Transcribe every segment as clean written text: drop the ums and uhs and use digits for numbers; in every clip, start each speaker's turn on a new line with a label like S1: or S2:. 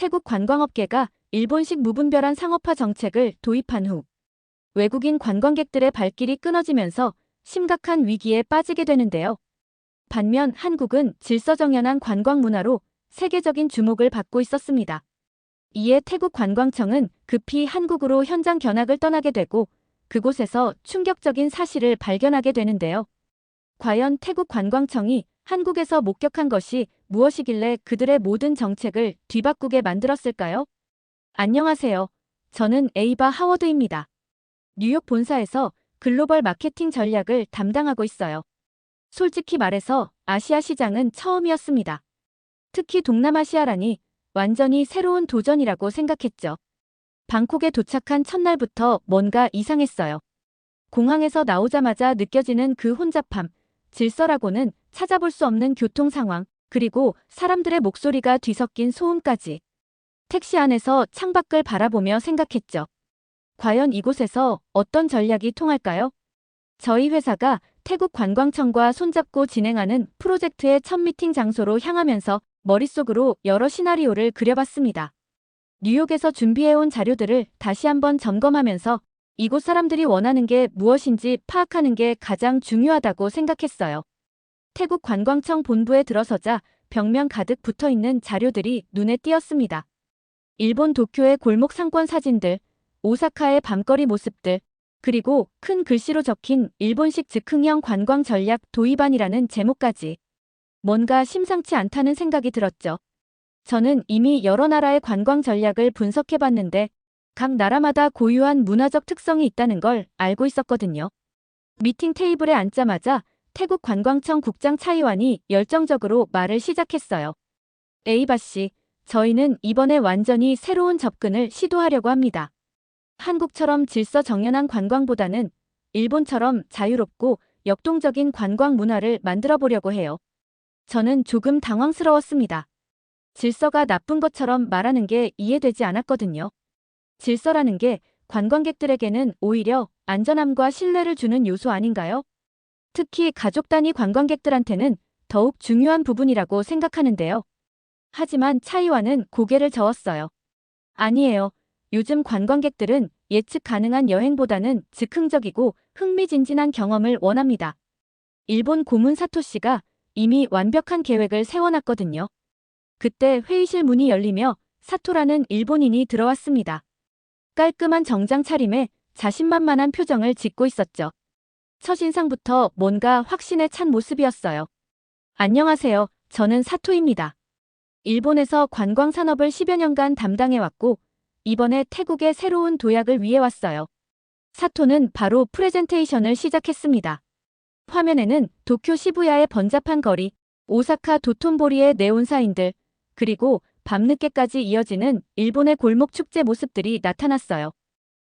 S1: 태국 관광업계가 일본식 무분별한 상업화 정책을 도입한 후 외국인 관광객들의 발길이 끊어지면서 심각한 위기에 빠지게 되는데요. 반면 한국은 질서정연한 관광 문화로 세계적인 주목을 받고 있었습니다. 이에 태국 관광청은 급히 한국으로 현장 견학을 떠나게 되고 그곳에서 충격적인 사실을 발견하게 되는데요. 과연 태국 관광청이 한국에서 목격한 것이 무엇이길래 그들의 모든 정책을 뒤바꾸게 만들었을까요? 안녕하세요. 저는 에이바 하워드입니다. 뉴욕 본사에서 글로벌 마케팅 전략을 담당하고 있어요. 솔직히 말해서 아시아 시장은 처음이었습니다. 특히 동남아시아라니 완전히 새로운 도전이라고 생각했죠. 방콕에 도착한 첫날부터 뭔가 이상했어요. 공항에서 나오자마자 느껴지는 그 혼잡함, 질서라고는 찾아볼 수 없는 교통 상황, 그리고 사람들의 목소리가 뒤섞인 소음까지. 택시 안에서 창밖을 바라보며 생각했죠. 과연 이곳에서 어떤 전략이 통할까요? 저희 회사가 태국 관광청과 손잡고 진행하는 프로젝트의 첫 미팅 장소로 향하면서 머릿속으로 여러 시나리오를 그려봤습니다. 뉴욕에서 준비해온 자료들을 다시 한번 점검하면서 이곳 사람들이 원하는 게 무엇인지 파악하는 게 가장 중요하다고 생각했어요. 태국 관광청 본부에 들어서자 벽면 가득 붙어있는 자료들이 눈에 띄었습니다. 일본 도쿄의 골목 상권 사진들, 오사카의 밤거리 모습들, 그리고 큰 글씨로 적힌 일본식 즉흥형 관광 전략 도입안이라는 제목까지. 뭔가 심상치 않다는 생각이 들었죠. 저는 이미 여러 나라의 관광 전략을 분석해봤는데 각 나라마다 고유한 문화적 특성이 있다는 걸 알고 있었거든요. 미팅 테이블에 앉자마자 태국 관광청 국장 차이완이 열정적으로 말을 시작했어요. 에이바 씨, 저희는 이번에 완전히 새로운 접근을 시도하려고 합니다. 한국처럼 질서 정연한 관광보다는 일본처럼 자유롭고 역동적인 관광 문화를 만들어 보려고 해요. 저는 조금 당황스러웠습니다. 질서가 나쁜 것처럼 말하는 게 이해되지 않았거든요. 질서라는 게 관광객들에게는 오히려 안전함과 신뢰를 주는 요소 아닌가요? 특히 가족 단위 관광객들한테는 더욱 중요한 부분이라고 생각하는데요. 하지만 차이와는 고개를 저었어요. 아니에요. 요즘 관광객들은 예측 가능한 여행보다는 즉흥적이고 흥미진진한 경험을 원합니다. 일본 고문 사토시가 이미 완벽한 계획을 세워놨거든요. 그때 회의실 문이 열리며 사토라는 일본인이 들어왔습니다. 깔끔한 정장 차림에 자신만만한 표정을 짓고 있었죠. 첫인상부터 뭔가 확신에 찬 모습이었어요. 안녕하세요. 저는 사토입니다. 일본에서 관광 산업을 10여 년간 담당해왔고 이번에 태국의 새로운 도약을 위해 왔어요. 사토는 바로 프레젠테이션을 시작했습니다. 화면에는 도쿄 시부야의 번잡한 거리, 오사카 도톤보리의 네온 사인들, 그리고 밤늦게까지 이어지는 일본의 골목 축제 모습들이 나타났어요.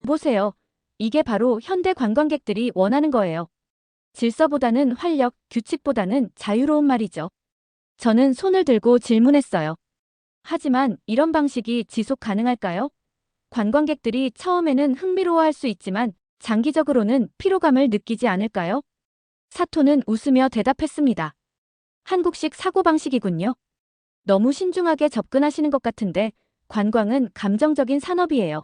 S1: 보세요. 이게 바로 현대 관광객들이 원하는 거예요. 질서보다는 활력, 규칙보다는 자유로운 말이죠. 저는 손을 들고 질문했어요. 하지만 이런 방식이 지속 가능할까요? 관광객들이 처음에는 흥미로워할 수 있지만 장기적으로는 피로감을 느끼지 않을까요? 사토는 웃으며 대답했습니다. 한국식 사고방식이군요. 너무 신중하게 접근하시는 것 같은데 관광은 감정적인 산업이에요.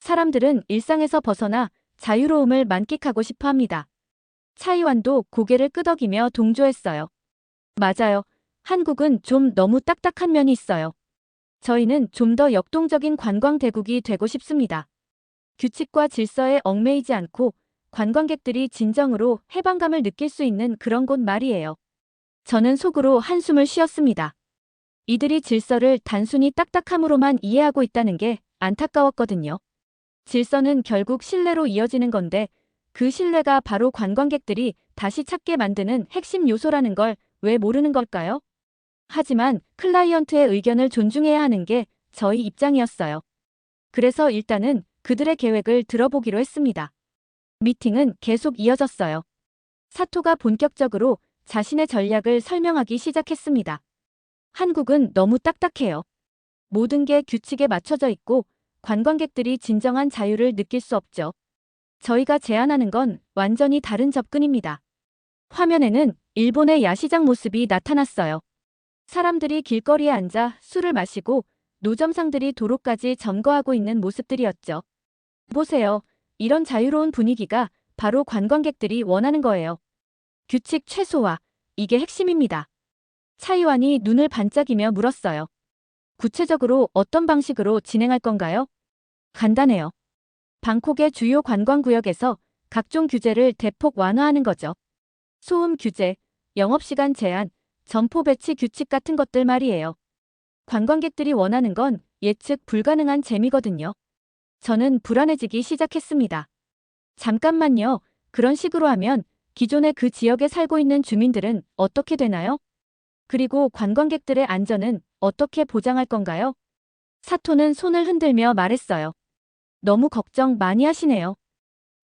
S1: 사람들은 일상에서 벗어나 자유로움을 만끽하고 싶어 합니다. 차이완도 고개를 끄덕이며 동조했어요. 맞아요. 한국은 좀 너무 딱딱한 면이 있어요. 저희는 좀 더 역동적인 관광 대국이 되고 싶습니다. 규칙과 질서에 얽매이지 않고 관광객들이 진정으로 해방감을 느낄 수 있는 그런 곳 말이에요. 저는 속으로 한숨을 쉬었습니다. 이들이 질서를 단순히 딱딱함으로만 이해하고 있다는 게 안타까웠거든요. 질서는 결국 신뢰로 이어지는 건데 그 신뢰가 바로 관광객들이 다시 찾게 만드는 핵심 요소라는 걸 왜 모르는 걸까요? 하지만 클라이언트의 의견을 존중해야 하는 게 저희 입장이었어요. 그래서 일단은 그들의 계획을 들어보기로 했습니다. 미팅은 계속 이어졌어요. 사토가 본격적으로 자신의 전략을 설명하기 시작했습니다. 한국은 너무 딱딱해요. 모든 게 규칙에 맞춰져 있고 관광객들이 진정한 자유를 느낄 수 없죠. 저희가 제안하는 건 완전히 다른 접근입니다. 화면에는 일본의 야시장 모습이 나타났어요. 사람들이 길거리에 앉아 술을 마시고 노점상들이 도로까지 점거하고 있는 모습들이었죠. 보세요. 이런 자유로운 분위기가 바로 관광객들이 원하는 거예요. 규칙 최소화. 이게 핵심입니다. 차이완이 눈을 반짝이며 물었어요. 구체적으로 어떤 방식으로 진행할 건가요? 간단해요. 방콕의 주요 관광구역에서 각종 규제를 대폭 완화하는 거죠. 소음 규제, 영업시간 제한, 점포 배치 규칙 같은 것들 말이에요. 관광객들이 원하는 건 예측 불가능한 재미거든요. 저는 불안해지기 시작했습니다. 잠깐만요. 그런 식으로 하면 기존에 그 지역에 살고 있는 주민들은 어떻게 되나요? 그리고 관광객들의 안전은 어떻게 보장할 건가요? 사토는 손을 흔들며 말했어요. 너무 걱정 많이 하시네요.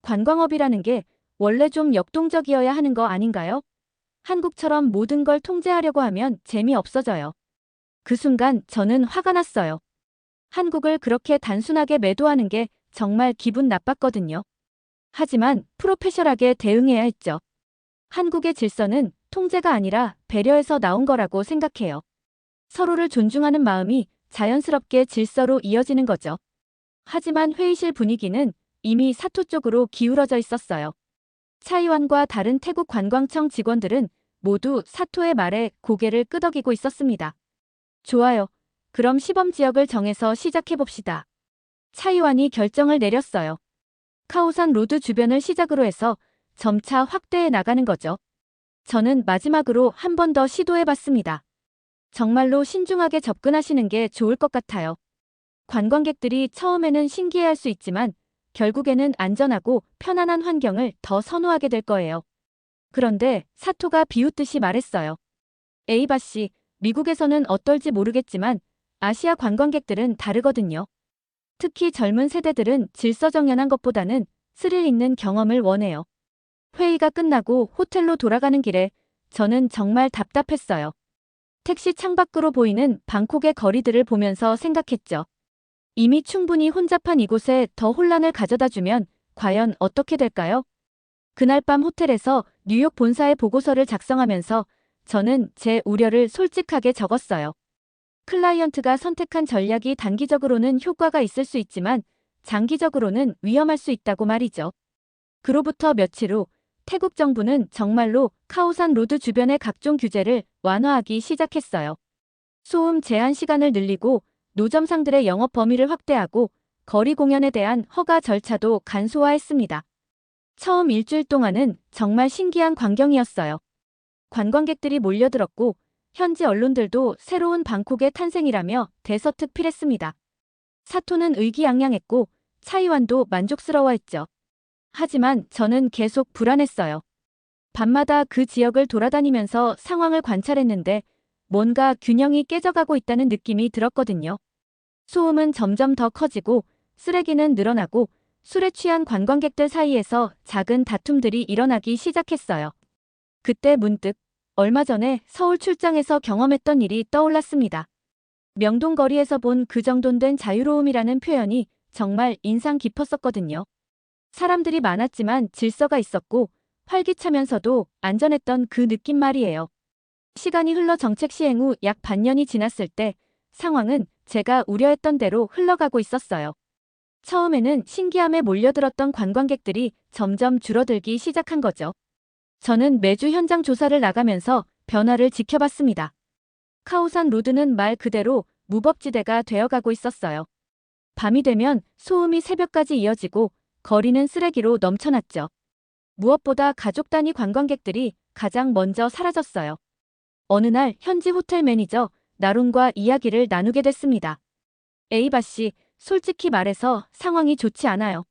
S1: 관광업이라는 게 원래 좀 역동적이어야 하는 거 아닌가요? 한국처럼 모든 걸 통제하려고 하면 재미없어져요. 그 순간 저는 화가 났어요. 한국을 그렇게 단순하게 매도하는 게 정말 기분 나빴거든요. 하지만 프로페셔널하게 대응해야 했죠. 한국의 질서는 통제가 아니라 배려에서 나온 거라고 생각해요. 서로를 존중하는 마음이 자연스럽게 질서로 이어지는 거죠. 하지만 회의실 분위기는 이미 사토 쪽으로 기울어져 있었어요. 차이완과 다른 태국 관광청 직원들은 모두 사토의 말에 고개를 끄덕이고 있었습니다. 좋아요. 그럼 시범 지역을 정해서 시작해봅시다. 차이완이 결정을 내렸어요. 카오산 로드 주변을 시작으로 해서 점차 확대해 나가는 거죠. 저는 마지막으로 한 번 더 시도해봤습니다. 정말로 신중하게 접근하시는 게 좋을 것 같아요. 관광객들이 처음에는 신기해할 수 있지만 결국에는 안전하고 편안한 환경을 더 선호하게 될 거예요. 그런데 사토가 비웃듯이 말했어요. 에이바 씨, 미국에서는 어떨지 모르겠지만 아시아 관광객들은 다르거든요. 특히 젊은 세대들은 질서정연한 것보다는 스릴 있는 경험을 원해요. 회의가 끝나고 호텔로 돌아가는 길에 저는 정말 답답했어요. 택시 창밖으로 보이는 방콕의 거리들을 보면서 생각했죠. 이미 충분히 혼잡한 이곳에 더 혼란을 가져다 주면 과연 어떻게 될까요? 그날 밤 호텔에서 뉴욕 본사에 보고서를 작성하면서 저는 제 우려를 솔직하게 적었어요. 클라이언트가 선택한 전략이 단기적으로는 효과가 있을 수 있지만 장기적으로는 위험할 수 있다고 말이죠. 그로부터 며칠 후 태국 정부는 정말로 카오산 로드 주변의 각종 규제를 완화하기 시작했어요. 소음 제한 시간을 늘리고 노점상들의 영업 범위를 확대하고 거리 공연에 대한 허가 절차도 간소화했습니다. 처음 일주일 동안은 정말 신기한 광경이었어요. 관광객들이 몰려들었고 현지 언론들도 새로운 방콕의 탄생이라며 대서특필했습니다. 사토는 의기양양했고 차이완도 만족스러워했죠. 하지만 저는 계속 불안했어요. 밤마다 그 지역을 돌아다니면서 상황을 관찰했는데 뭔가 균형이 깨져가고 있다는 느낌이 들었거든요. 소음은 점점 더 커지고 쓰레기는 늘어나고 술에 취한 관광객들 사이에서 작은 다툼들이 일어나기 시작했어요. 그때 문득 얼마 전에 서울 출장에서 경험했던 일이 떠올랐습니다. 명동 거리에서 본 그 정돈 된 자유로움이라는 표현이 정말 인상 깊었었거든요. 사람들이 많았지만 질서가 있었고 활기차면서도 안전했던 그 느낌 말이에요. 시간이 흘러 정책 시행 후 약 반년이 지났을 때 상황은 제가 우려했던 대로 흘러가고 있었어요. 처음에는 신기함에 몰려들었던 관광객들이 점점 줄어들기 시작한 거죠. 저는 매주 현장 조사를 나가면서 변화를 지켜봤습니다. 카오산 로드는 말 그대로 무법지대가 되어가고 있었어요. 밤이 되면 소음이 새벽까지 이어지고 거리는 쓰레기로 넘쳐났죠. 무엇보다 가족 단위 관광객들이 가장 먼저 사라졌어요. 어느 날 현지 호텔 매니저 나룬과 이야기를 나누게 됐습니다. 에이바 씨, 솔직히 말해서 상황이 좋지 않아요.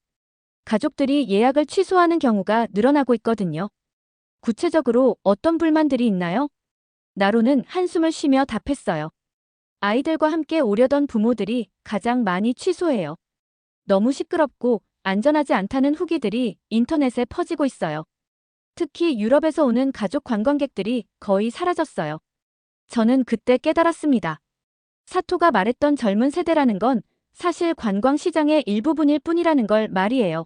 S1: 가족들이 예약을 취소하는 경우가 늘어나고 있거든요. 구체적으로 어떤 불만들이 있나요? 나루는 한숨을 쉬며 답했어요. 아이들과 함께 오려던 부모들이 가장 많이 취소해요. 너무 시끄럽고 안전하지 않다는 후기들이 인터넷에 퍼지고 있어요. 특히 유럽에서 오는 가족 관광객들이 거의 사라졌어요. 저는 그때 깨달았습니다. 사토가 말했던 젊은 세대라는 건 사실 관광 시장의 일부분일 뿐이라는 걸 말이에요.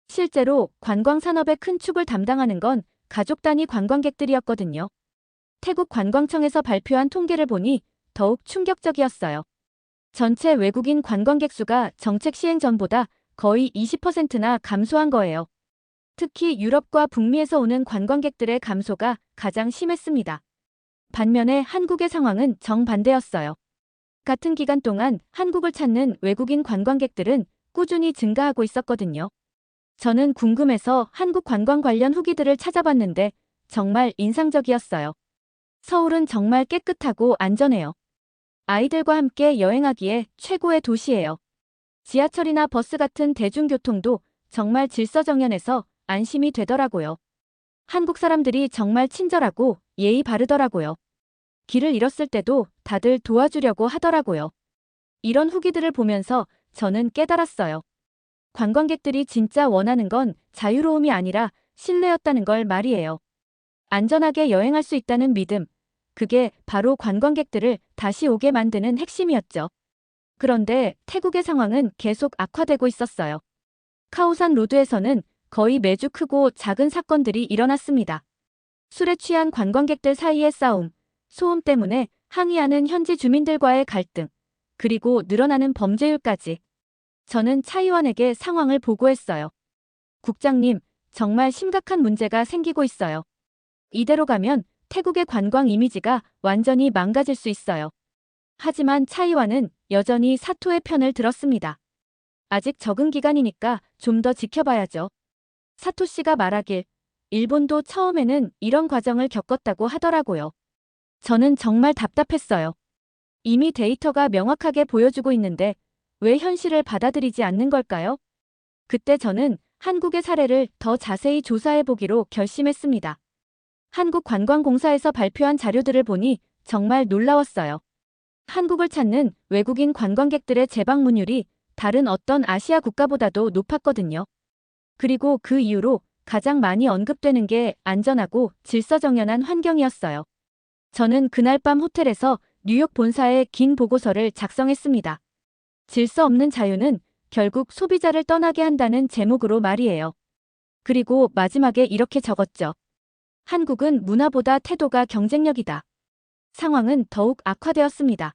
S1: 실제로 관광 산업의 큰 축을 담당하는 건 가족 단위 관광객들이었거든요. 태국 관광청에서 발표한 통계를 보니 더욱 충격적이었어요. 전체 외국인 관광객 수가 정책 시행 전보다 거의 20%나 감소한 거예요. 특히 유럽과 북미에서 오는 관광객들의 감소가 가장 심했습니다. 반면에 한국의 상황은 정반대였어요. 같은 기간 동안 한국을 찾는 외국인 관광객들은 꾸준히 증가하고 있었거든요. 저는 궁금해서 한국 관광 관련 후기들을 찾아봤는데 정말 인상적이었어요. 서울은 정말 깨끗하고 안전해요. 아이들과 함께 여행하기에 최고의 도시예요. 지하철이나 버스 같은 대중교통도 정말 질서정연해서 안심이 되더라고요. 한국 사람들이 정말 친절하고 예의 바르더라고요. 길을 잃었을 때도 다들 도와주려고 하더라고요. 이런 후기들을 보면서 저는 깨달았어요. 관광객들이 진짜 원하는 건 자유로움이 아니라 신뢰였다는 걸 말이에요. 안전하게 여행할 수 있다는 믿음. 그게 바로 관광객들을 다시 오게 만드는 핵심이었죠. 그런데 태국의 상황은 계속 악화되고 있었어요. 카오산 로드에서는 거의 매주 크고 작은 사건들이 일어났습니다. 술에 취한 관광객들 사이의 싸움, 소음 때문에 항의하는 현지 주민들과의 갈등, 그리고 늘어나는 범죄율까지. 저는 차의원에게 상황을 보고했어요. 국장님, 정말 심각한 문제가 생기고 있어요. 이대로 가면 태국의 관광 이미지가 완전히 망가질 수 있어요. 하지만 차의원은 여전히 사토의 편을 들었습니다. 아직 적응 기간이니까 좀 더 지켜봐야죠. 사토 씨가 말하길, 일본도 처음에는 이런 과정을 겪었다고 하더라고요. 저는 정말 답답했어요. 이미 데이터가 명확하게 보여주고 있는데 왜 현실을 받아들이지 않는 걸까요? 그때 저는 한국의 사례를 더 자세히 조사해보기로 결심했습니다. 한국관광공사에서 발표한 자료들을 보니 정말 놀라웠어요. 한국을 찾는 외국인 관광객들의 재방문율이 다른 어떤 아시아 국가보다도 높았거든요. 그리고 그 이후로 가장 많이 언급되는 게 안전하고 질서정연한 환경이었어요. 저는 그날 밤 호텔에서 뉴욕 본사에 긴 보고서를 작성했습니다. 질서 없는 자유는 결국 소비자를 떠나게 한다는 제목으로 말이에요. 그리고 마지막에 이렇게 적었죠. 한국은 문화보다 태도가 경쟁력이다. 상황은 더욱 악화되었습니다.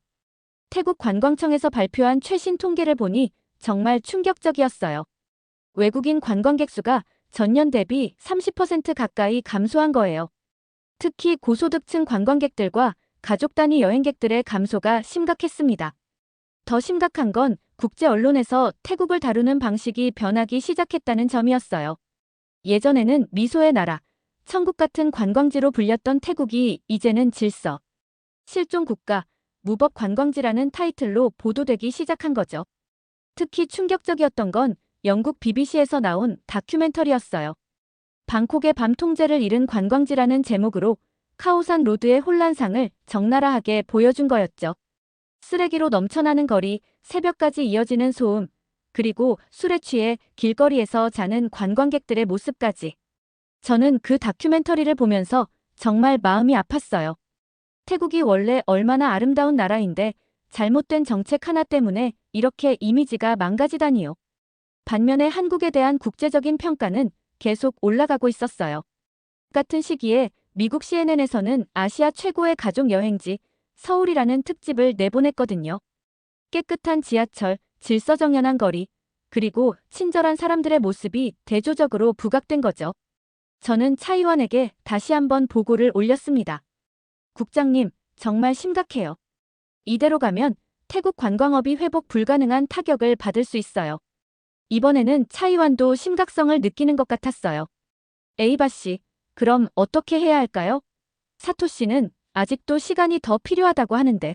S1: 태국 관광청에서 발표한 최신 통계를 보니 정말 충격적이었어요. 외국인 관광객 수가 전년 대비 30% 가까이 감소한 거예요. 특히 고소득층 관광객들과 가족 단위 여행객들의 감소가 심각했습니다. 더 심각한 건 국제 언론에서 태국을 다루는 방식이 변하기 시작했다는 점이었어요. 예전에는 미소의 나라, 천국 같은 관광지로 불렸던 태국이 이제는 질서, 실종 국가, 무법 관광지라는 타이틀로 보도되기 시작한 거죠. 특히 충격적이었던 건 영국 BBC에서 나온 다큐멘터리였어요. 방콕의 밤 통제를 잃은 관광지라는 제목으로 카오산 로드의 혼란상을 적나라하게 보여준 거였죠. 쓰레기로 넘쳐나는 거리, 새벽까지 이어지는 소음, 그리고 술에 취해 길거리에서 자는 관광객들의 모습까지. 저는 그 다큐멘터리를 보면서 정말 마음이 아팠어요. 태국이 원래 얼마나 아름다운 나라인데 잘못된 정책 하나 때문에 이렇게 이미지가 망가지다니요. 반면에 한국에 대한 국제적인 평가는 계속 올라가고 있었어요. 같은 시기에 미국 CNN에서는 아시아 최고의 가족 여행지 서울이라는 특집을 내보냈거든요. 깨끗한 지하철, 질서정연한 거리, 그리고 친절한 사람들의 모습이 대조적으로 부각된 거죠. 저는 차의원에게 다시 한번 보고를 올렸습니다. 국장님, 정말 심각해요. 이대로 가면 태국 관광업이 회복 불가능한 타격을 받을 수 있어요. 이번에는 차의원도 심각성을 느끼는 것 같았어요. 에이바 씨, 그럼 어떻게 해야 할까요? 사토 씨는 아직도 시간이 더 필요하다고 하는데.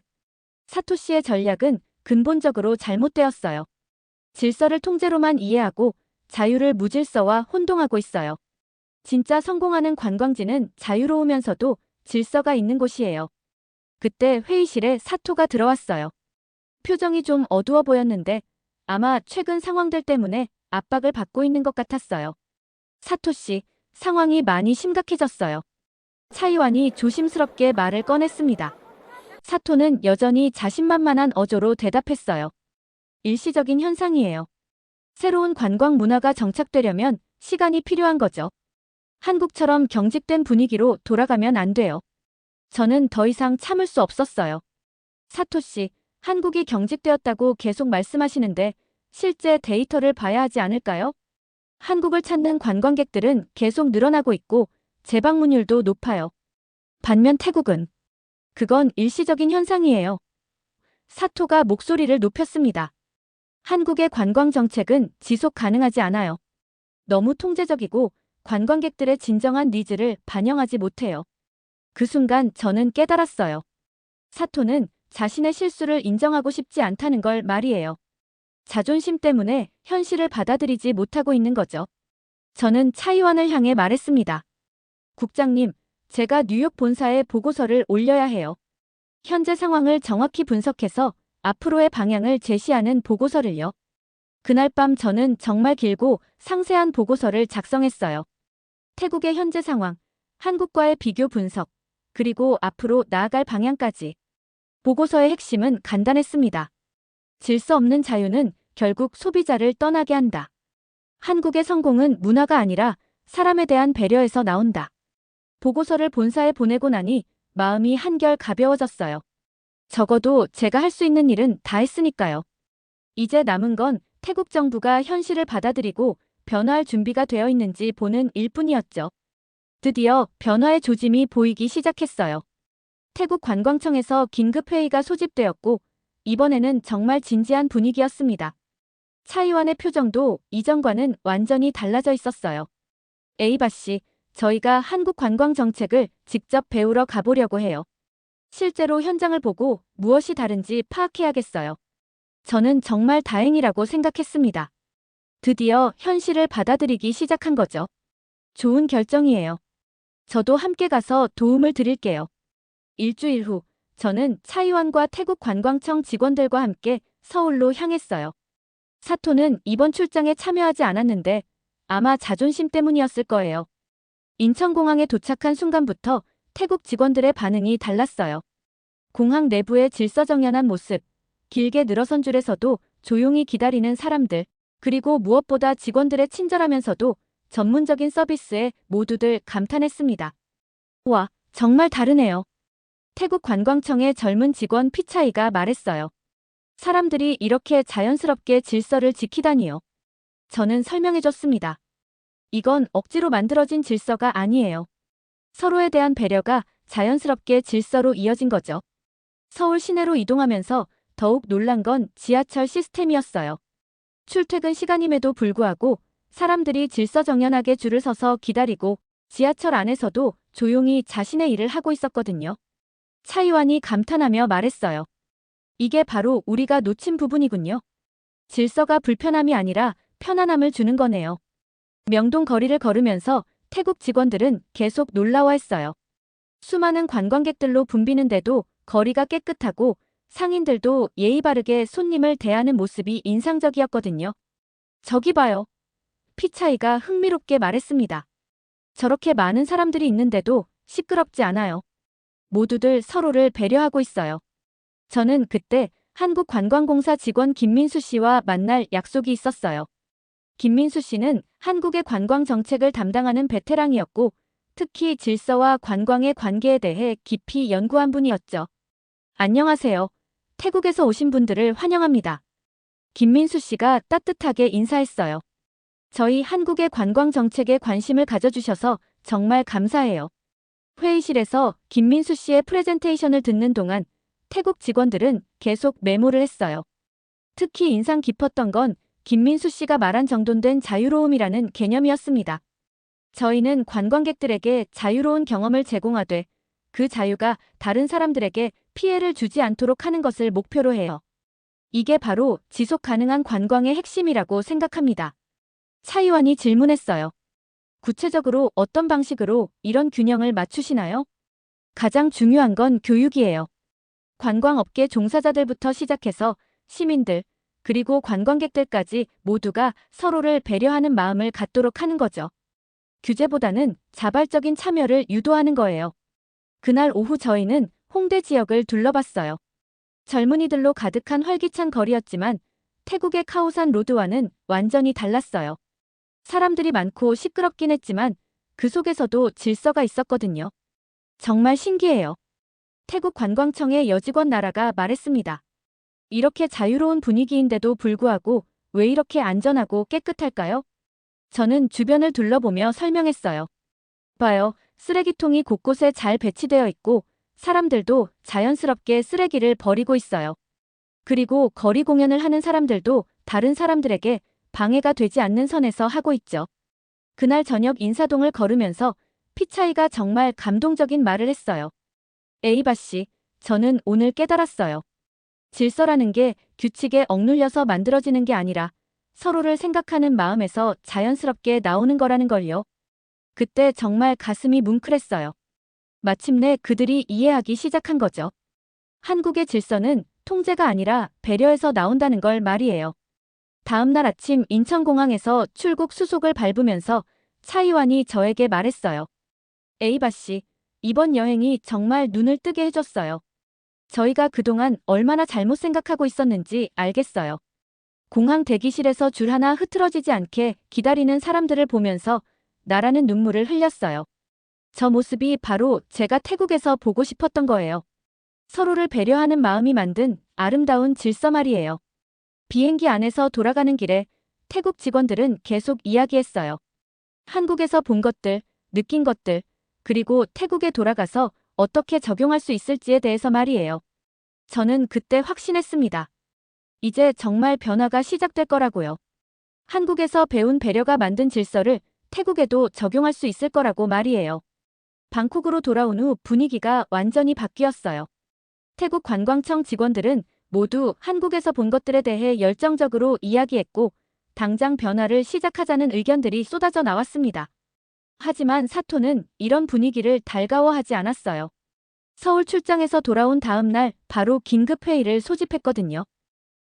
S1: 사토 씨의 전략은 근본적으로 잘못되었어요. 질서를 통제로만 이해하고 자유를 무질서와 혼동하고 있어요. 진짜 성공하는 관광지는 자유로우면서도 질서가 있는 곳이에요. 그때 회의실에 사토가 들어왔어요. 표정이 좀 어두워 보였는데 아마 최근 상황들 때문에 압박을 받고 있는 것 같았어요. 사토 씨, 상황이 많이 심각해졌어요. 차이완이 조심스럽게 말을 꺼냈습니다. 사토는 여전히 자신만만한 어조로 대답했어요. 일시적인 현상이에요. 새로운 관광 문화가 정착되려면 시간이 필요한 거죠. 한국처럼 경직된 분위기로 돌아가면 안 돼요. 저는 더 이상 참을 수 없었어요. 사토 씨, 한국이 경직되었다고 계속 말씀하시는데 실제 데이터를 봐야 하지 않을까요? 한국을 찾는 관광객들은 계속 늘어나고 있고 재방문율도 높아요. 반면 태국은 그건 일시적인 현상이에요. 사토가 목소리를 높였습니다. 한국의 관광 정책은 지속 가능하지 않아요. 너무 통제적이고 관광객들의 진정한 니즈를 반영하지 못해요. 그 순간 저는 깨달았어요. 사토는 자신의 실수를 인정하고 싶지 않다는 걸 말이에요. 자존심 때문에 현실을 받아들이지 못하고 있는 거죠. 저는 차이완을 향해 말했습니다. 국장님, 제가 뉴욕 본사에 보고서를 올려야 해요. 현재 상황을 정확히 분석해서 앞으로의 방향을 제시하는 보고서를요. 그날 밤 저는 정말 길고 상세한 보고서를 작성했어요. 태국의 현재 상황, 한국과의 비교 분석, 그리고 앞으로 나아갈 방향까지. 보고서의 핵심은 간단했습니다. 질서 없는 자유는 결국 소비자를 떠나게 한다. 한국의 성공은 문화가 아니라 사람에 대한 배려에서 나온다. 보고서를 본사에 보내고 나니 마음이 한결 가벼워졌어요. 적어도 제가 할 수 있는 일은 다 했으니까요. 이제 남은 건 태국 정부가 현실을 받아들이고 변화할 준비가 되어 있는지 보는 일뿐이었죠. 드디어 변화의 조짐이 보이기 시작했어요. 태국 관광청에서 긴급회의가 소집되었고 이번에는 정말 진지한 분위기였습니다. 차이완의 표정도 이전과는 완전히 달라져 있었어요. 에이바 씨, 저희가 한국 관광 정책을 직접 배우러 가보려고 해요. 실제로 현장을 보고 무엇이 다른지 파악해야겠어요. 저는 정말 다행이라고 생각했습니다. 드디어 현실을 받아들이기 시작한 거죠. 좋은 결정이에요. 저도 함께 가서 도움을 드릴게요. 일주일 후, 저는 차이완과 태국 관광청 직원들과 함께 서울로 향했어요. 사토는 이번 출장에 참여하지 않았는데 아마 자존심 때문이었을 거예요. 인천공항에 도착한 순간부터 태국 직원들의 반응이 달랐어요. 공항 내부의 질서정연한 모습, 길게 늘어선 줄에서도 조용히 기다리는 사람들, 그리고 무엇보다 직원들의 친절하면서도 전문적인 서비스에 모두들 감탄했습니다. 와, 정말 다르네요. 태국 관광청의 젊은 직원 피차이가 말했어요. 사람들이 이렇게 자연스럽게 질서를 지키다니요. 저는 설명해줬습니다. 이건 억지로 만들어진 질서가 아니에요. 서로에 대한 배려가 자연스럽게 질서로 이어진 거죠. 서울 시내로 이동하면서 더욱 놀란 건 지하철 시스템이었어요. 출퇴근 시간임에도 불구하고 사람들이 질서정연하게 줄을 서서 기다리고 지하철 안에서도 조용히 자신의 일을 하고 있었거든요. 차이완이 감탄하며 말했어요. 이게 바로 우리가 놓친 부분이군요. 질서가 불편함이 아니라 편안함을 주는 거네요. 명동 거리를 걸으면서 태국 직원들은 계속 놀라워했어요. 수많은 관광객들로 붐비는데도 거리가 깨끗하고 상인들도 예의 바르게 손님을 대하는 모습이 인상적이었거든요. 저기 봐요. 피차이가 흥미롭게 말했습니다. 저렇게 많은 사람들이 있는데도 시끄럽지 않아요. 모두들 서로를 배려하고 있어요. 저는 그때 한국관광공사 직원 김민수 씨와 만날 약속이 있었어요. 김민수 씨는 한국의 관광 정책을 담당하는 베테랑이었고 특히 질서와 관광의 관계에 대해 깊이 연구한 분이었죠. 안녕하세요. 태국에서 오신 분들을 환영합니다. 김민수 씨가 따뜻하게 인사했어요. 저희 한국의 관광 정책에 관심을 가져주셔서 정말 감사해요. 회의실에서 김민수 씨의 프레젠테이션을 듣는 동안 태국 직원들은 계속 메모를 했어요. 특히 인상 깊었던 건 김민수 씨가 말한 정돈된 자유로움이라는 개념이었습니다. 저희는 관광객들에게 자유로운 경험을 제공하되 그 자유가 다른 사람들에게 피해를 주지 않도록 하는 것을 목표로 해요. 이게 바로 지속 가능한 관광의 핵심이라고 생각합니다. 차이완이 질문했어요. 구체적으로 어떤 방식으로 이런 균형을 맞추시나요? 가장 중요한 건 교육이에요. 관광업계 종사자들부터 시작해서 시민들, 그리고 관광객들까지 모두가 서로를 배려하는 마음을 갖도록 하는 거죠. 규제보다는 자발적인 참여를 유도하는 거예요. 그날 오후 저희는 홍대 지역을 둘러봤어요. 젊은이들로 가득한 활기찬 거리였지만 태국의 카오산 로드와는 완전히 달랐어요. 사람들이 많고 시끄럽긴 했지만 그 속에서도 질서가 있었거든요. 정말 신기해요. 태국 관광청의 여직원 나라가 말했습니다. 이렇게 자유로운 분위기인데도 불구하고 왜 이렇게 안전하고 깨끗할까요? 저는 주변을 둘러보며 설명했어요. 봐요. 쓰레기통이 곳곳에 잘 배치되어 있고 사람들도 자연스럽게 쓰레기를 버리고 있어요. 그리고 거리 공연을 하는 사람들도 다른 사람들에게 방해가 되지 않는 선에서 하고 있죠. 그날 저녁 인사동을 걸으면서 피차이가 정말 감동적인 말을 했어요. 에이바 씨, 저는 오늘 깨달았어요. 질서라는 게 규칙에 억눌려서 만들어지는 게 아니라 서로를 생각하는 마음에서 자연스럽게 나오는 거라는 걸요. 그때 정말 가슴이 뭉클했어요. 마침내 그들이 이해하기 시작한 거죠. 한국의 질서는 통제가 아니라 배려에서 나온다는 걸 말이에요. 다음 날 아침 인천공항에서 출국 수속을 밟으면서 차이완이 저에게 말했어요. 에이바 씨, 이번 여행이 정말 눈을 뜨게 해줬어요. 저희가 그동안 얼마나 잘못 생각하고 있었는지 알겠어요. 공항 대기실에서 줄 하나 흐트러지지 않게 기다리는 사람들을 보면서 나라는 눈물을 흘렸어요. 저 모습이 바로 제가 태국에서 보고 싶었던 거예요. 서로를 배려하는 마음이 만든 아름다운 질서 말이에요. 비행기 안에서 돌아가는 길에 태국 직원들은 계속 이야기했어요. 한국에서 본 것들, 느낀 것들, 그리고 태국에 돌아가서 어떻게 적용할 수 있을지에 대해서 말이에요. 저는 그때 확신했습니다. 이제 정말 변화가 시작될 거라고요. 한국에서 배운 배려가 만든 질서를 태국에도 적용할 수 있을 거라고 말이에요. 방콕으로 돌아온 후 분위기가 완전히 바뀌었어요. 태국 관광청 직원들은 모두 한국에서 본 것들에 대해 열정적으로 이야기했고 당장 변화를 시작하자는 의견들이 쏟아져 나왔습니다. 하지만 사토는 이런 분위기를 달가워하지 않았어요. 서울 출장에서 돌아온 다음 날 바로 긴급회의를 소집했거든요.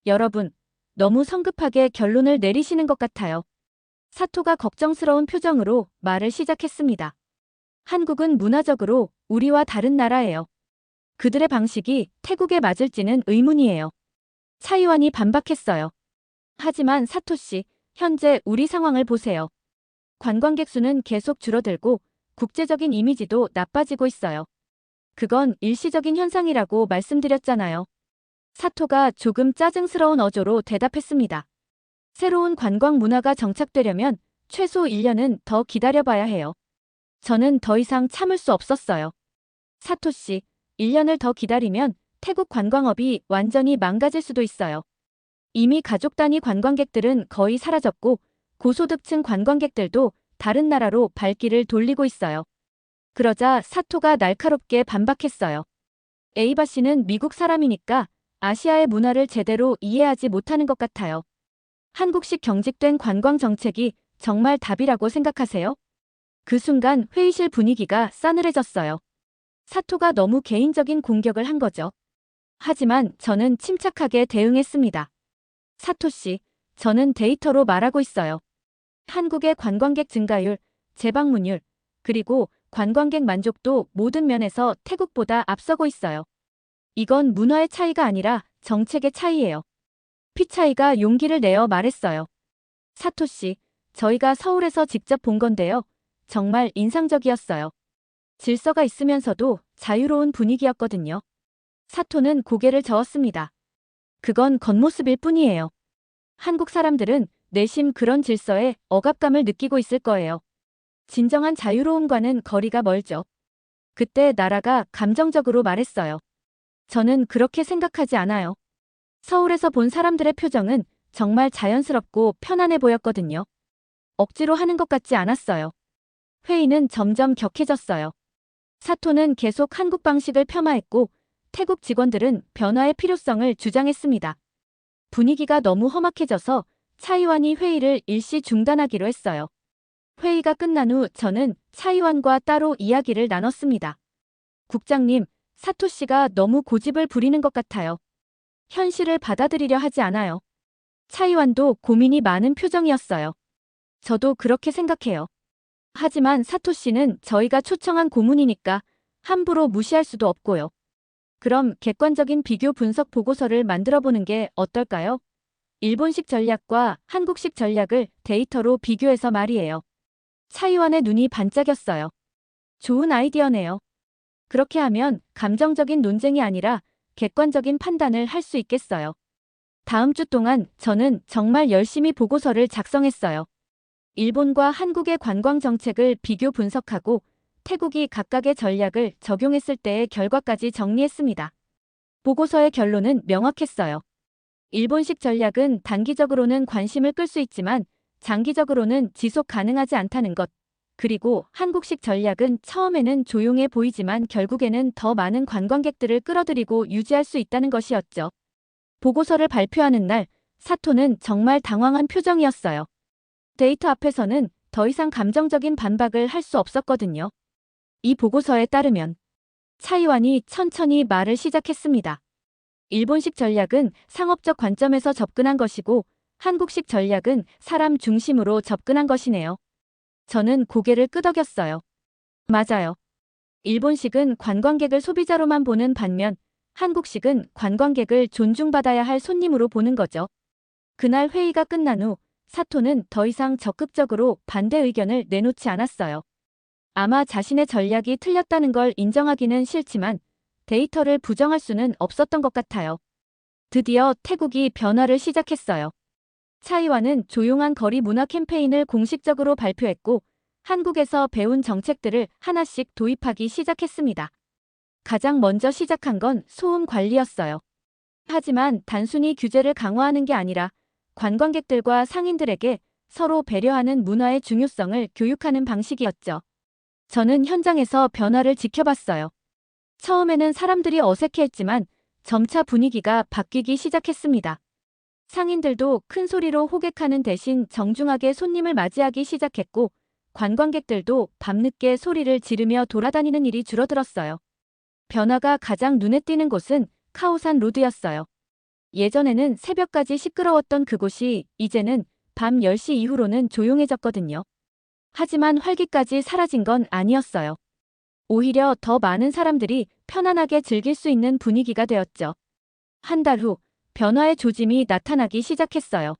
S1: 여러분, 너무 성급하게 결론을 내리시는 것 같아요. 사토가 걱정스러운 표정으로 말을 시작했습니다. 한국은 문화적으로 우리와 다른 나라예요. 그들의 방식이 태국에 맞을지는 의문이에요. 차이완이 반박했어요. 하지만 사토 씨, 현재 우리 상황을 보세요. 관광객 수는 계속 줄어들고 국제적인 이미지도 나빠지고 있어요. 그건 일시적인 현상이라고 말씀드렸잖아요. 사토가 조금 짜증스러운 어조로 대답했습니다. 새로운 관광 문화가 정착되려면 최소 1년은 더 기다려봐야 해요. 저는 더 이상 참을 수 없었어요. 사토 씨, 1년을 더 기다리면 태국 관광업이 완전히 망가질 수도 있어요. 이미 가족 단위 관광객들은 거의 사라졌고 고소득층 관광객들도 다른 나라로 발길을 돌리고 있어요. 그러자 사토가 날카롭게 반박했어요. 에이바 씨는 미국 사람이니까 아시아의 문화를 제대로 이해하지 못하는 것 같아요. 한국식 경직된 관광 정책이 정말 답이라고 생각하세요? 그 순간 회의실 분위기가 싸늘해졌어요. 사토가 너무 개인적인 공격을 한 거죠. 하지만 저는 침착하게 대응했습니다. 사토 씨, 저는 데이터로 말하고 있어요. 한국의 관광객 증가율, 재방문율, 그리고 관광객 만족도 모든 면에서 태국보다 앞서고 있어요. 이건 문화의 차이가 아니라 정책의 차이예요. 피차이가 용기를 내어 말했어요. 사토 씨, 저희가 서울에서 직접 본 건데요. 정말 인상적이었어요. 질서가 있으면서도 자유로운 분위기였거든요. 사토는 고개를 저었습니다. 그건 겉모습일 뿐이에요. 한국 사람들은 내심 그런 질서에 억압감을 느끼고 있을 거예요. 진정한 자유로움과는 거리가 멀죠. 그때 나라가 감정적으로 말했어요. 저는 그렇게 생각하지 않아요. 서울에서 본 사람들의 표정은 정말 자연스럽고 편안해 보였거든요. 억지로 하는 것 같지 않았어요. 회의는 점점 격해졌어요. 사토는 계속 한국 방식을 폄하했고 태국 직원들은 변화의 필요성을 주장했습니다. 분위기가 너무 험악해져서 차이완이 회의를 일시 중단하기로 했어요. 회의가 끝난 후 저는 차이완과 따로 이야기를 나눴습니다. 국장님, 사토 씨가 너무 고집을 부리는 것 같아요. 현실을 받아들이려 하지 않아요. 차이완도 고민이 많은 표정이었어요. 저도 그렇게 생각해요. 하지만 사토 씨는 저희가 초청한 고문이니까 함부로 무시할 수도 없고요. 그럼 객관적인 비교 분석 보고서를 만들어 보는 게 어떨까요? 일본식 전략과 한국식 전략을 데이터로 비교해서 말이에요. 차이완의 눈이 반짝였어요. 좋은 아이디어네요. 그렇게 하면 감정적인 논쟁이 아니라 객관적인 판단을 할 수 있겠어요. 다음 주 동안 저는 정말 열심히 보고서를 작성했어요. 일본과 한국의 관광 정책을 비교 분석하고 태국이 각각의 전략을 적용했을 때의 결과까지 정리했습니다. 보고서의 결론은 명확했어요. 일본식 전략은 단기적으로는 관심을 끌 수 있지만 장기적으로는 지속 가능하지 않다는 것. 그리고 한국식 전략은 처음에는 조용해 보이지만 결국에는 더 많은 관광객들을 끌어들이고 유지할 수 있다는 것이었죠. 보고서를 발표하는 날, 사토는 정말 당황한 표정이었어요. 데이터 앞에서는 더 이상 감정적인 반박을 할 수 없었거든요. 이 보고서에 따르면 차이완이 천천히 말을 시작했습니다. 일본식 전략은 상업적 관점에서 접근한 것이고 한국식 전략은 사람 중심으로 접근한 것이네요. 저는 고개를 끄덕였어요. 맞아요. 일본식은 관광객을 소비자로만 보는 반면 한국식은 관광객을 존중받아야 할 손님으로 보는 거죠. 그날 회의가 끝난 후 사토는 더 이상 적극적으로 반대 의견을 내놓지 않았어요. 아마 자신의 전략이 틀렸다는 걸 인정하기는 싫지만 데이터를 부정할 수는 없었던 것 같아요. 드디어 태국이 변화를 시작했어요. 차이와는 조용한 거리 문화 캠페인을 공식적으로 발표했고 한국에서 배운 정책들을 하나씩 도입하기 시작했습니다. 가장 먼저 시작한 건 소음 관리였어요. 하지만 단순히 규제를 강화하는 게 아니라 관광객들과 상인들에게 서로 배려하는 문화의 중요성을 교육하는 방식이었죠. 저는 현장에서 변화를 지켜봤어요. 처음에는 사람들이 어색해했지만 점차 분위기가 바뀌기 시작했습니다. 상인들도 큰 소리로 호객하는 대신 정중하게 손님을 맞이하기 시작했고 관광객들도 밤늦게 소리를 지르며 돌아다니는 일이 줄어들었어요. 변화가 가장 눈에 띄는 곳은 카오산 로드였어요. 예전에는 새벽까지 시끄러웠던 그곳이 이제는 밤 10시 이후로는 조용해졌거든요. 하지만 활기까지 사라진 건 아니었어요. 오히려 더 많은 사람들이 편안하게 즐길 수 있는 분위기가 되었죠. 한 달 후 변화의 조짐이 나타나기 시작했어요.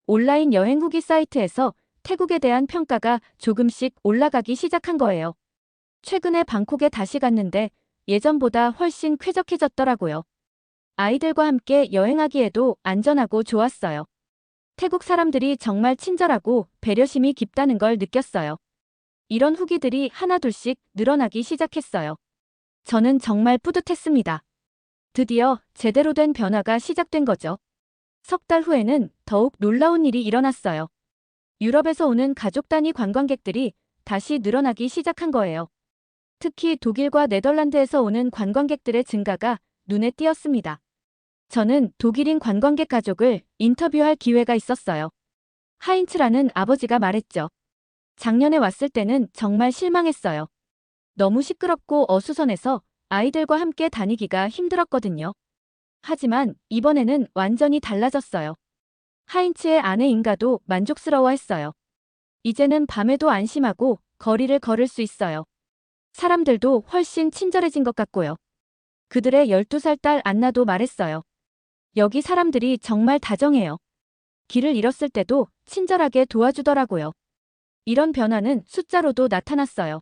S1: 온라인 여행 후기 사이트에서 태국에 대한 평가가 조금씩 올라가기 시작한 거예요. 최근에 방콕에 다시 갔는데 예전보다 훨씬 쾌적해졌더라고요. 아이들과 함께 여행하기에도 안전하고 좋았어요. 태국 사람들이 정말 친절하고 배려심이 깊다는 걸 느꼈어요. 이런 후기들이 하나둘씩 늘어나기 시작했어요. 저는 정말 뿌듯했습니다. 드디어 제대로 된 변화가 시작된 거죠. 석 달 후에는 더욱 놀라운 일이 일어났어요. 유럽에서 오는 가족 단위 관광객들이 다시 늘어나기 시작한 거예요. 특히 독일과 네덜란드에서 오는 관광객들의 증가가 눈에 띄었습니다. 저는 독일인 관광객 가족을 인터뷰할 기회가 있었어요. 하인츠라는 아버지가 말했죠. 작년에 왔을 때는 정말 실망했어요. 너무 시끄럽고 어수선해서 아이들과 함께 다니기가 힘들었거든요. 하지만 이번에는 완전히 달라졌어요. 하인츠의 아내 인가도 만족스러워했어요. 이제는 밤에도 안심하고 거리를 걸을 수 있어요. 사람들도 훨씬 친절해진 것 같고요. 그들의 12살 딸 안나도 말했어요. 여기 사람들이 정말 다정해요. 길을 잃었을 때도 친절하게 도와주더라고요. 이런 변화는 숫자로도 나타났어요.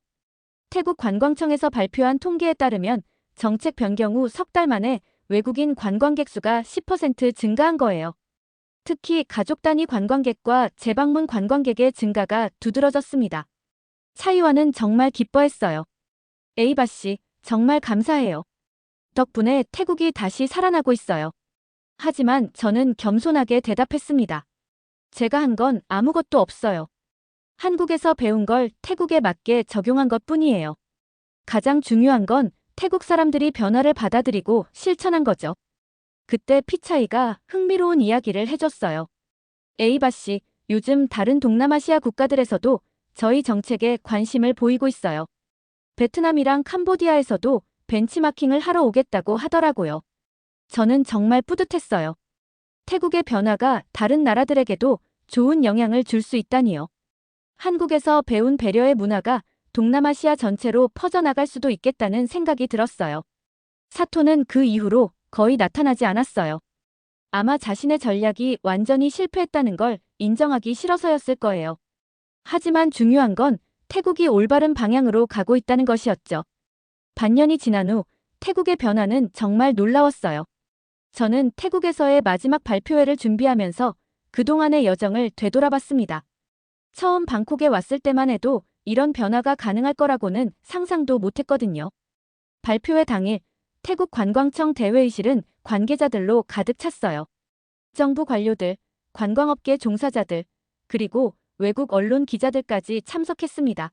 S1: 태국 관광청에서 발표한 통계에 따르면 정책 변경 후 석 달 만에 외국인 관광객 수가 10% 증가한 거예요. 특히 가족 단위 관광객과 재방문 관광객의 증가가 두드러졌습니다. 차이와는 정말 기뻐했어요. 에이바 씨, 정말 감사해요. 덕분에 태국이 다시 살아나고 있어요. 하지만 저는 겸손하게 대답했습니다. 제가 한 건 아무것도 없어요. 한국에서 배운 걸 태국에 맞게 적용한 것뿐이에요. 가장 중요한 건 태국 사람들이 변화를 받아들이고 실천한 거죠. 그때 피차이가 흥미로운 이야기를 해줬어요. 에이바 씨, 요즘 다른 동남아시아 국가들에서도 저희 정책에 관심을 보이고 있어요. 베트남이랑 캄보디아에서도 벤치마킹을 하러 오겠다고 하더라고요. 저는 정말 뿌듯했어요. 태국의 변화가 다른 나라들에게도 좋은 영향을 줄 수 있다니요. 한국에서 배운 배려의 문화가 동남아시아 전체로 퍼져나갈 수도 있겠다는 생각이 들었어요. 사토는 그 이후로 거의 나타나지 않았어요. 아마 자신의 전략이 완전히 실패했다는 걸 인정하기 싫어서였을 거예요. 하지만 중요한 건 태국이 올바른 방향으로 가고 있다는 것이었죠. 반년이 지난 후 태국의 변화는 정말 놀라웠어요. 저는 태국에서의 마지막 발표회를 준비하면서 그동안의 여정을 되돌아봤습니다. 처음 방콕에 왔을 때만 해도 이런 변화가 가능할 거라고는 상상도 못했거든요. 발표회 당일 태국 관광청 대회의실은 관계자들로 가득 찼어요. 정부 관료들, 관광업계 종사자들, 그리고 외국 언론 기자들까지 참석했습니다.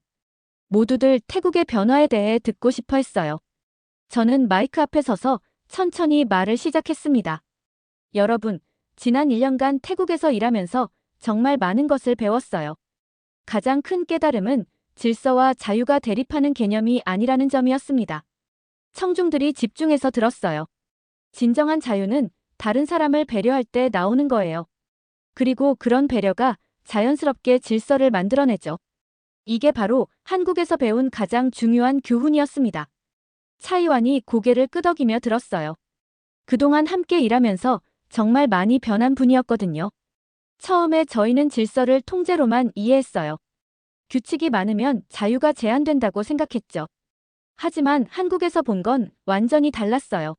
S1: 모두들 태국의 변화에 대해 듣고 싶어 했어요. 저는 마이크 앞에 서서 천천히 말을 시작했습니다. 여러분, 지난 1년간 태국에서 일하면서 정말 많은 것을 배웠어요. 가장 큰 깨달음은 질서와 자유가 대립하는 개념이 아니라는 점이었습니다. 청중들이 집중해서 들었어요. 진정한 자유는 다른 사람을 배려할 때 나오는 거예요. 그리고 그런 배려가 자연스럽게 질서를 만들어내죠. 이게 바로 한국에서 배운 가장 중요한 교훈이었습니다. 차이완이 고개를 끄덕이며 들었어요. 그동안 함께 일하면서 정말 많이 변한 분이었거든요. 처음에 저희는 질서를 통제로만 이해했어요. 규칙이 많으면 자유가 제한된다고 생각했죠. 하지만 한국에서 본 건 완전히 달랐어요.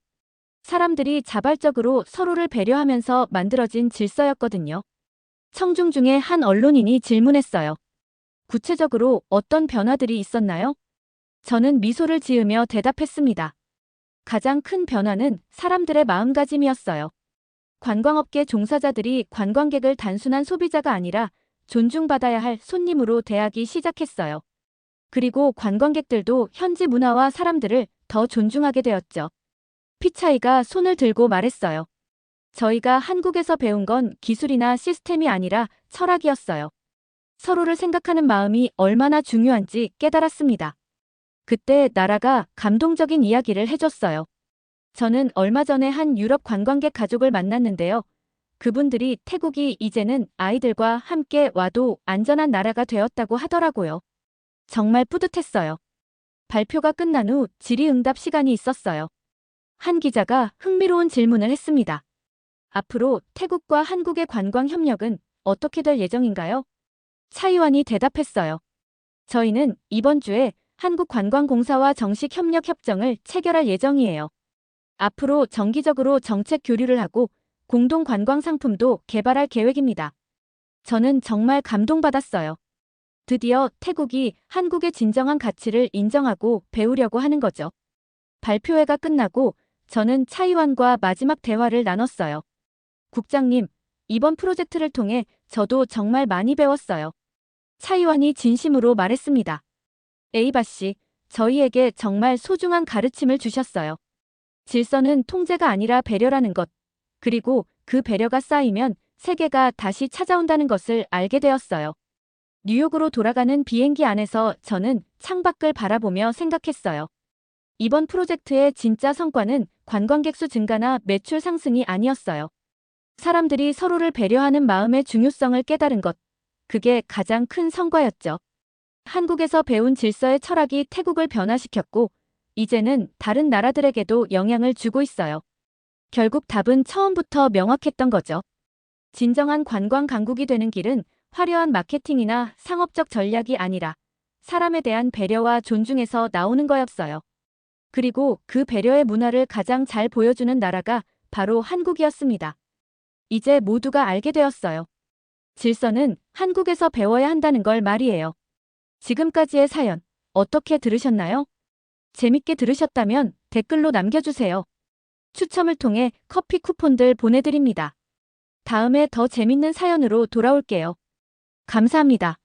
S1: 사람들이 자발적으로 서로를 배려하면서 만들어진 질서였거든요. 청중 중에 한 언론인이 질문했어요. 구체적으로 어떤 변화들이 있었나요? 저는 미소를 지으며 대답했습니다. 가장 큰 변화는 사람들의 마음가짐이었어요. 관광업계 종사자들이 관광객을 단순한 소비자가 아니라 존중받아야 할 손님으로 대하기 시작했어요. 그리고 관광객들도 현지 문화와 사람들을 더 존중하게 되었죠. 피차이가 손을 들고 말했어요. 저희가 한국에서 배운 건 기술이나 시스템이 아니라 철학이었어요. 서로를 생각하는 마음이 얼마나 중요한지 깨달았습니다. 그때 나라가 감동적인 이야기를 해줬어요. 저는 얼마 전에 한 유럽 관광객 가족을 만났는데요. 그분들이 태국이 이제는 아이들과 함께 와도 안전한 나라가 되었다고 하더라고요. 정말 뿌듯했어요. 발표가 끝난 후 질의응답 시간이 있었어요. 한 기자가 흥미로운 질문을 했습니다. 앞으로 태국과 한국의 관광 협력은 어떻게 될 예정인가요? 차이완이 대답했어요. 저희는 이번 주에 한국관광공사와 정식 협력 협정을 체결할 예정이에요. 앞으로 정기적으로 정책 교류를 하고 공동 관광 상품도 개발할 계획입니다. 저는 정말 감동받았어요. 드디어 태국이 한국의 진정한 가치를 인정하고 배우려고 하는 거죠. 발표회가 끝나고 저는 차이완과 마지막 대화를 나눴어요. 국장님, 이번 프로젝트를 통해 저도 정말 많이 배웠어요. 차이완이 진심으로 말했습니다. 에이바 씨, 저희에게 정말 소중한 가르침을 주셨어요. 질서는 통제가 아니라 배려라는 것, 그리고 그 배려가 쌓이면 세계가 다시 찾아온다는 것을 알게 되었어요. 뉴욕으로 돌아가는 비행기 안에서 저는 창밖을 바라보며 생각했어요. 이번 프로젝트의 진짜 성과는 관광객 수 증가나 매출 상승이 아니었어요. 사람들이 서로를 배려하는 마음의 중요성을 깨달은 것, 그게 가장 큰 성과였죠. 한국에서 배운 질서의 철학이 태국을 변화시켰고, 이제는 다른 나라들에게도 영향을 주고 있어요. 결국 답은 처음부터 명확했던 거죠. 진정한 관광 강국이 되는 길은 화려한 마케팅이나 상업적 전략이 아니라 사람에 대한 배려와 존중에서 나오는 거였어요. 그리고 그 배려의 문화를 가장 잘 보여주는 나라가 바로 한국이었습니다. 이제 모두가 알게 되었어요. 질서는 한국에서 배워야 한다는 걸 말이에요. 지금까지의 사연 어떻게 들으셨나요? 재밌게 들으셨다면 댓글로 남겨주세요. 추첨을 통해 커피 쿠폰들 보내드립니다. 다음에 더 재밌는 사연으로 돌아올게요. 감사합니다.